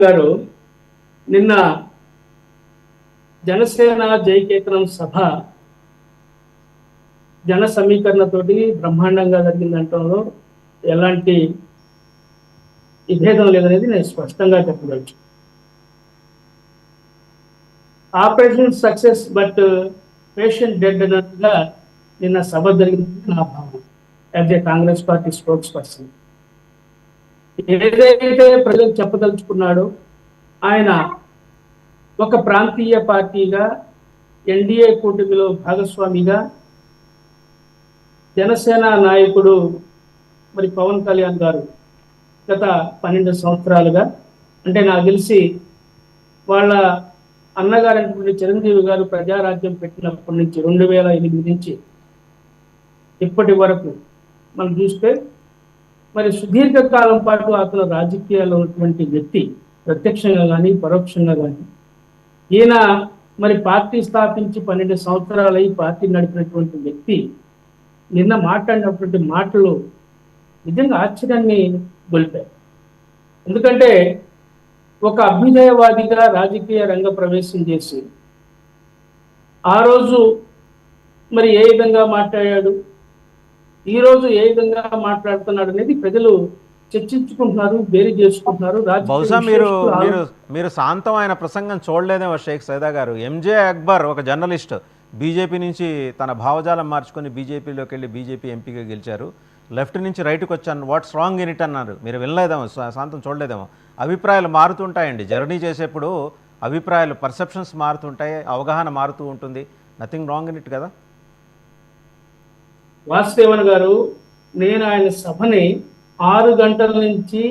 గారు నిన్న జనసేన జయకేతనం సభ జన సమీకరణతోటి బ్రహ్మాండంగా జరిగిందంటంలో ఎలాంటి విభేదం లేదనేది నేను స్పష్టంగా చెప్పవచ్చు. Operation success but patient dead అన్నట్టుగా నిన్న సభ జరిగింది నా భావన as a Congress party spokes person. ఏదైతే ప్రజలు చెప్పదలుచుకున్నాడో ఆయన ఒక ప్రాంతీయ పార్టీగా ఎన్డీఏ కూటమిలో భాగస్వామిగా జనసేన నాయకుడు మరి పవన్ కళ్యాణ్ గారు గత 12 సంవత్సరాలుగా, అంటే నాకు తెలిసి వాళ్ళ అన్నగారైనటువంటి చిరంజీవి గారు ప్రజారాజ్యం పెట్టినప్పటి నుంచి 2008 నుంచి ఇప్పటి వరకు మనం చూస్తే మరి సుదీర్ఘకాలం పాటు అతను రాజకీయాల్లో ఉన్నటువంటి వ్యక్తి, ప్రత్యక్షంగా కానీ పరోక్షంగా కానీ. ఈయన మరి పార్టీ స్థాపించి 12 సంవత్సరాలై పార్టీ నడిపినటువంటి వ్యక్తి నిన్న మాట్లాడినటువంటి మాటలు నిజంగా ఆశ్చర్యాన్ని గొలిపాయి. ఎందుకంటే ఒక అభ్యుదయవాదిగా రాజకీయ రంగ ప్రవేశం చేసి ఆ రోజు మరి ఏ విధంగా మాట్లాడాడు, ఈ రోజు ఏ విధంగా మాట్లాడుతున్నాడు అనేది ప్రజలు చర్చించుకుంటున్నారు, బేరీ చేసుకుంటున్నారు. బహుశా మీరు శాంతం ఆయన ప్రసంగం చూడలేదేమో షేక్ సైదా గారు. ఎంజే అక్బర్ ఒక జర్నలిస్ట్ బీజేపీ నుంచి తన భావజాలం మార్చుకొని బీజేపీలోకి వెళ్ళి బీజేపీ ఎంపీగా గెలిచారు. లెఫ్ట్ నుంచి రైట్కి వచ్చాను, వాట్స్ రాంగ్ ఇన్ ఇట్ అన్నారు. మీరు వినలేదేమో, శాంతం చూడలేదేమో. అభిప్రాయాలు మారుతుంటాయండి, జర్నీ చేసేప్పుడు అభిప్రాయాలు, పర్సెప్షన్స్ మారుతుంటాయి, అవగాహన మారుతూ ఉంటుంది. నథింగ్ రాంగ్ ఇన్ ఇట్ కదా. వాసుదేవన్ గారు, నేను ఆయన సభని 6 గంటల నుంచి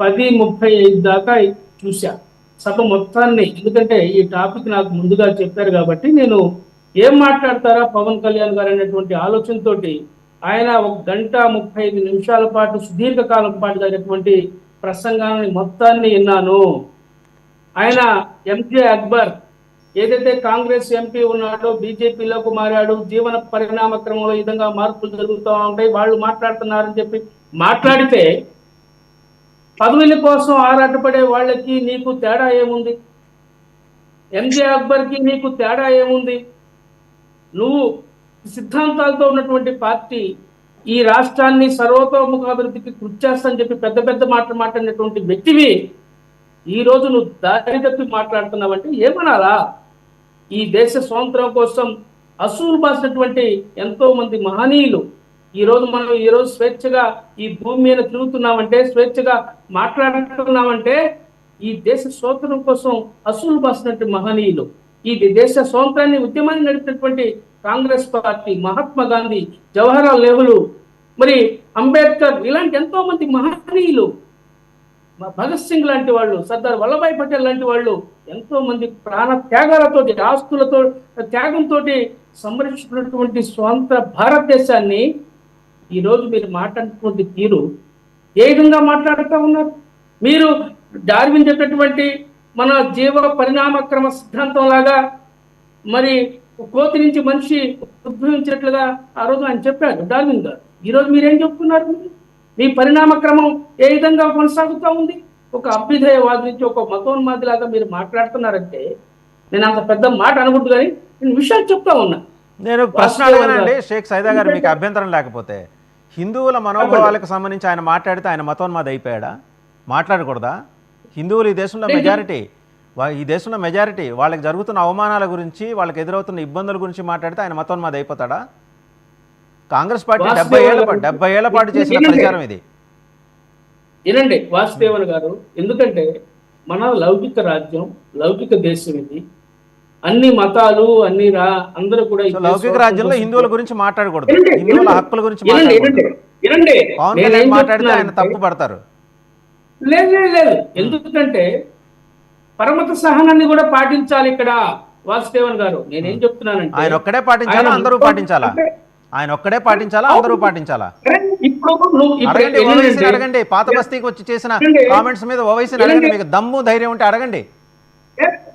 10:35 దాకా చూశా సభ మొత్తాన్ని. ఎందుకంటే ఈ టాపిక్ నాకు ముందుగా చెప్పారు కాబట్టి నేను ఏం మాట్లాడతారా పవన్ కళ్యాణ్ గారు అనేటువంటి ఆలోచనతోటి ఆయన 1:35 పాటు సుదీర్ఘకాలం పాటు జరిగినటువంటి ప్రసంగాన్ని మొత్తాన్ని విన్నాను. ఆయన ఎంజే అక్బర్ ఏదైతే కాంగ్రెస్ ఎంపీ ఉన్నాడో బీజేపీలోకి మారాడు, జీవన పరిణామ క్రమంలో ఈ విధంగా మార్పులు జరుగుతూ ఉంటాయి, వాళ్ళు మాట్లాడుతున్నారని చెప్పి మాట్లాడితే పదవుల కోసం ఆరాటపడే వాళ్ళకి నీకు తేడా ఏముంది? ఎంజే అక్బర్కి నీకు తేడా ఏముంది? నువ్వు సిద్ధాంతాలతో ఉన్నటువంటి పార్టీ ఈ రాష్ట్రాన్ని సర్వతోముఖాభివృద్ధికి కృషి చేస్తానని చెప్పి పెద్ద పెద్ద మాటలు మాట్లాడినటువంటి వ్యక్తివి ఈ రోజు నువ్వు దారి తప్పి మాట్లాడుతున్నావంటే ఏమనాలా? ఈ దేశ స్వాతంత్రం కోసం అసూలు బాసినటువంటి ఎంతో మంది మహనీయులు మనం స్వేచ్ఛగా ఈ భూమి మీద తిరుగుతున్నామంటే, స్వేచ్ఛగా మాట్లాడుతున్నామంటే ఈ దేశ స్వాతంత్రం కోసం అసూలు బాసినటువంటి మహనీయులు, ఈ దేశ స్వాతంత్రాన్ని ఉద్యమాన్ని నడిపినటువంటి కాంగ్రెస్ పార్టీ, మహాత్మా గాంధీ, జవహర్లాల్ నెహ్రూ, మరి అంబేద్కర్, ఇలాంటి ఎంతో మంది మహనీయులు, భగత్ సింగ్ లాంటి వాళ్ళు, సర్దార్ వల్లభాయ్ పటేల్ లాంటి వాళ్ళు ఎంతో మంది ప్రాణ త్యాగాలతో, ఆస్తులతో, త్యాగంతో సంరక్షించినటువంటి స్వాతంత్ర భారతదేశాన్ని ఈరోజు మీరు మాట్లాడుతున్నటువంటి తీరు ఏ విధంగా మాట్లాడుతూ ఉన్నారు? మీరు డార్విన్ చెప్పినటువంటి మన జీవ పరిణామ క్రమ సిద్ధాంతం లాగా మరి కోతి నుంచి మనిషి ఉద్భవించినట్లుగా ఆ రోజు ఆయన చెప్పారు డార్విన్ గారు. ఈరోజు మీరేం చెప్తున్నారు? మీ పరిణామ క్రమం ఏ విధంగా కొనసాగుతూ ఉంది? ఒక అభ్యుదయవాది నుంచి ఒక మతోన్మాదిలాగా మీరు మాట్లాడుతున్నారంటే నేను అంత పెద్ద మాట అనకూడదు, కానీ నేను విషయాలు చెప్తా ఉన్నా. నేను ప్రశ్న అడగనండి షేక్ సైదా గారు, మీకు అభ్యంతరం లేకపోతే. హిందువుల మనోభావాలకు సంబంధించి ఆయన మాట్లాడితే ఆయన మతోన్మాది అయిపోయాడా? మాట్లాడకూడదా? హిందువులు ఈ దేశంలో మెజారిటీ, వాళ్ళకి జరుగుతున్న అవమానాల గురించి, వాళ్ళకి ఎదురవుతున్న ఇబ్బందుల గురించి మాట్లాడితే ఆయన మతోన్మాది అయిపోతాడా? కాంగ్రెస్ పార్టీ 70 ఏళ్ల పాటు చేసిన ప్రచారం ఇది. వినండి వాసుదేవన్ గారు, ఎందుకంటే మన లౌకిక రాజ్యం, లౌకిక దేశం ఇది. అన్ని మతాలు, అందరూ కూడా లౌకిక రాజ్యంలో హిందువుల గురించి మాట్లాడకూడదు, హిందువుల హక్కుల గురించి మాట్లాడితే ఆయన తప్పు పడతారు. లేదు, ఎందుకంటే పరమత సహనాన్ని కూడా పాటించాలి ఇక్కడ వాసుదేవన్ గారు. నేనేం చెప్తున్నానంటే ఆయన ఒక్కడే పాటించాలా, అందరూ పాటించాలా? ఆయన ఒక్కడే పాటించాలా, అందరూ పాటించాలా? అడగండి, పాత బస్తీకి వచ్చి చేసిన కామెంట్స్ మీద ఓవైసీని అడగండి, మీకు దమ్ము ధైర్యం ఉంటే అడగండి.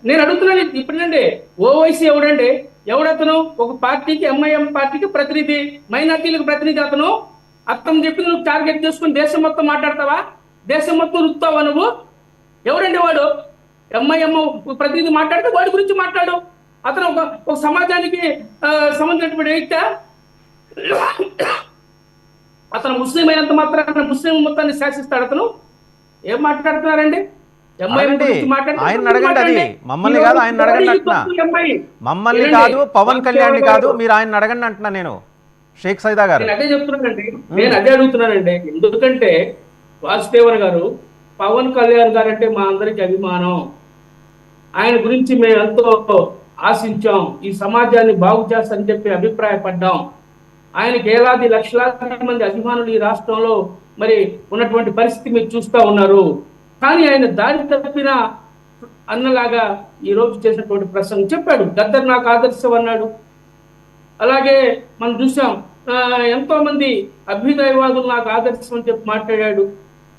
నేను అడుగుతున్నాను ఇప్పుడండి, ఓవైసీ ఎవడతను? ఒక పార్టీకి, ఎంఐఎం పార్టీకి ప్రతినిధి, మైనార్టీలకు ప్రతినిధి. అతను చెప్పి నువ్వు టార్గెట్ చేసుకుని దేశం మొత్తం మాట్లాడతావా? దేశం మొత్తం రుస్తావా నువ్వు? ఎవరండి వాడు? ఎంఐఎం ప్రతినిధి మాట్లాడితే వాడి గురించి మాట్లాడు. అతను ఒక సమాజానికి సంబంధించినటువంటి వ్యక్తి. అతను ముస్లిం అయినంత మాత్రాన ముస్లిం మొత్తాన్ని శాసిస్తాడు. అతను ఏం మాట్లాడుతున్నారండి? ఆయన అడగండి, అది మమ్మల్ని కాదు, ఆయన అడగండి అంటున్నా. మమ్మల్ని కాదు, పవన్ కళ్యాణ్ కాదు, మీరు ఆయన అడగండి అంటున్నా నేను. షేక్ సైదా గారు నేను అదే చెప్తున్నానండి, నేను అదే అడుగుతున్నానండి. ఎందుకంటే వాసుదేవన్ గారు, పవన్ కళ్యాణ్ గారు అంటే మా అందరికి అభిమానం. ఆయన గురించి మేము ఎంతో ఆశించాం. ఈ సమాజాన్ని బాగు చేస్తారని చెప్పి అభిప్రాయపడ్డాం. ఆయనకి ఏలాది లక్షలాది మంది అభిమానులు ఈ రాష్ట్రంలో మరి ఉన్నటువంటి పరిస్థితి మీరు చూస్తూ ఉన్నారు. కానీ ఆయన దారి తప్పిన అన్నలాగా ఈ రోజు చేసినటువంటి ప్రసంగం చెప్పాడు. గద్దర్ నాకు ఆదర్శం అన్నాడు. అలాగే మనం చూసాం, ఎంతో మంది అభ్యుదయవాదులు నాకు ఆదర్శం అని చెప్పి మాట్లాడాడు.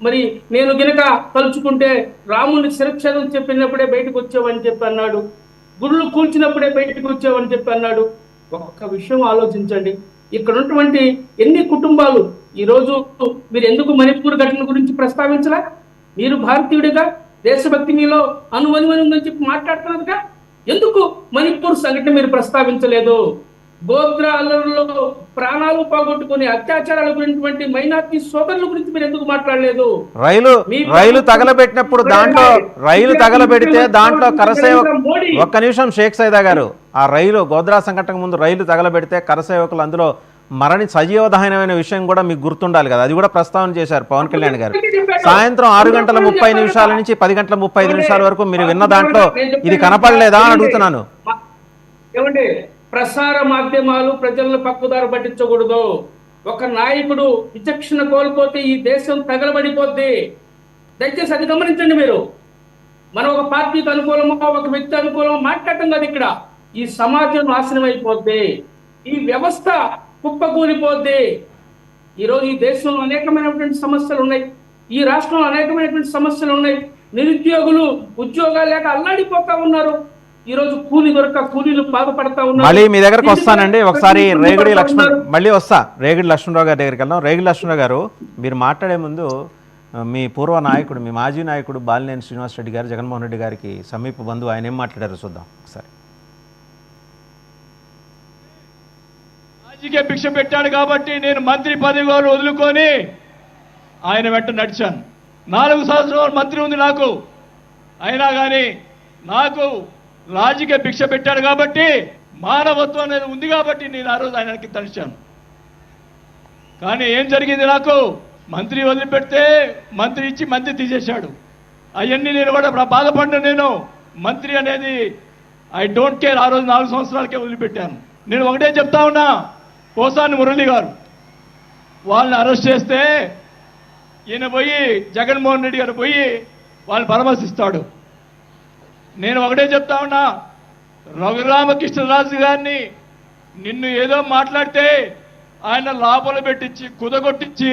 మరి నేను గినక తలుచుకుంటే రాముని శిరక్షేదం చెప్పినప్పుడే బయటకు వచ్చావని చెప్పి అన్నాడు. గుళ్ళు కూల్చినప్పుడే బయటకు వచ్చావని చెప్పి అన్నాడు. ఒక్క విషయం ఆలోచించండి, ఇక్కడ ఉన్నటువంటి ఎన్ని కుటుంబాలు ఈరోజు మీరు ఎందుకు మణిపూర్ ఘటన గురించి ప్రస్తావించలా? మీరు భారతీయుడిగా దేశభక్తి మీలో అనువనుమని ఉందని చెప్పి మాట్లాడుతున్నదిగా, ఎందుకు మణిపూర్ సంఘటన మీరు ప్రస్తావించలేదు? గోద్రా అల్లర్లో ప్రాణాలు పోగొట్టుకుని అత్యాచారాలు గురినటువంటి మైనార్టీ సోదరుల గురించి మీరు ఎందుకు మాట్లాడలేదు? రైలు తగలబెట్టినప్పుడు రైలు తగలబెడితే దాంట్లో కరసేవకు, ఒక్క నిమిషం షేక్ సైదా గారు, ఆ రైలు గోద్రా సంఘటనకు ముందు రైలు తగలబెడితే కరసేవకులు అందులో సజీవదహనమైన విషయం కూడా మీకు గుర్తుండాలి కదా, అది కూడా ప్రస్తావన చేశారు పవన్ కళ్యాణ్ గారు. సాయంత్రం 6:30 నుంచి 10:35 వరకు మీరు విన్న దాంట్లో ఇది కనపడలేదా అని అడుగుతున్నాను. ఏమండి, ప్రసార మాధ్యమాలు ప్రజలను పక్కుదారి పట్టించకూడదు. ఒక నాయకుడు విచక్షణ కోల్పోతే ఈ దేశం తగలబడిపోద్ది. దయచేసి అది గమనించండి. మీరు మనం ఒక పార్టీకి అనుకూలమో ఒక వ్యక్తి అనుకూలమో మాట్లాడటం కాదు. ఇక్కడ ఈ సమాజం నాశనం అయిపోద్ది, ఈ వ్యవస్థ కుప్పకూలిపోద్ది. ఈరోజు ఈ దేశంలో అనేకమైనటువంటి సమస్యలు ఉన్నాయి, ఈ రాష్ట్రంలో అనేకమైనటువంటి సమస్యలు ఉన్నాయి. నిరుద్యోగులు ఉద్యోగాలు లేక అల్లాడిపోతా ఉన్నారు. ఈ రోజు కూలీ దొరక కూలీలు బాధపడతా ఉన్నారు. మళ్ళీ మీ దగ్గరకు వస్తానండి, ఒకసారి రేగిడి లక్ష్మణ్ మళ్ళీ వస్తా. రేగిడి లక్ష్మణరావు గారి దగ్గరికి వెళ్దాం. రేగిడి లక్ష్మణరావు గారు, మీరు మాట్లాడే ముందు మీ పూర్వ నాయకుడు, మీ మాజీ నాయకుడు బాలినేని శ్రీనివాస్ రెడ్డి గారు, జగన్మోహన్ రెడ్డి గారికి సమీప బంధువు, ఆయన ఏం మాట్లాడారో చూద్దాం ఒకసారి. రాజకీయ భిక్ష పెట్టాడు కాబట్టి నేను మంత్రి పదవి వదులుకొని ఆయన వెంట నడిచాను. 4 సంవత్సరాలు మంత్రి ఉంది నాకు. అయినా కానీ నాకు రాజకీయ భిక్ష పెట్టాడు కాబట్టి, మానవత్వం అనేది ఉంది కాబట్టి నేను ఆ రోజు ఆయనకి తడిచాను. కానీ ఏం జరిగింది, నాకు మంత్రి వదిలిపెడితే మంత్రి ఇచ్చి మంత్రి తీసేశాడు. అవన్నీ నేను కూడా బాధపడ్డా. నేను మంత్రి అనేది ఐ డోంట్ కేర్. ఆ రోజు 4 సంవత్సరాలకే వదిలిపెట్టాను. నేను ఒకటే చెప్తా ఉన్నా, పోసాని మురళి గారు వాళ్ళని అరెస్ట్ చేస్తే ఈయన పోయి జగన్మోహన్ రెడ్డి గారు పోయి వాళ్ళని పరామర్శిస్తాడు. నేను ఒకటే చెప్తా ఉన్నా, రఘురామకృష్ణరాజు గారిని నిన్ను ఏదో మాట్లాడితే ఆయన లోపల పెట్టించి కుదగొట్టించి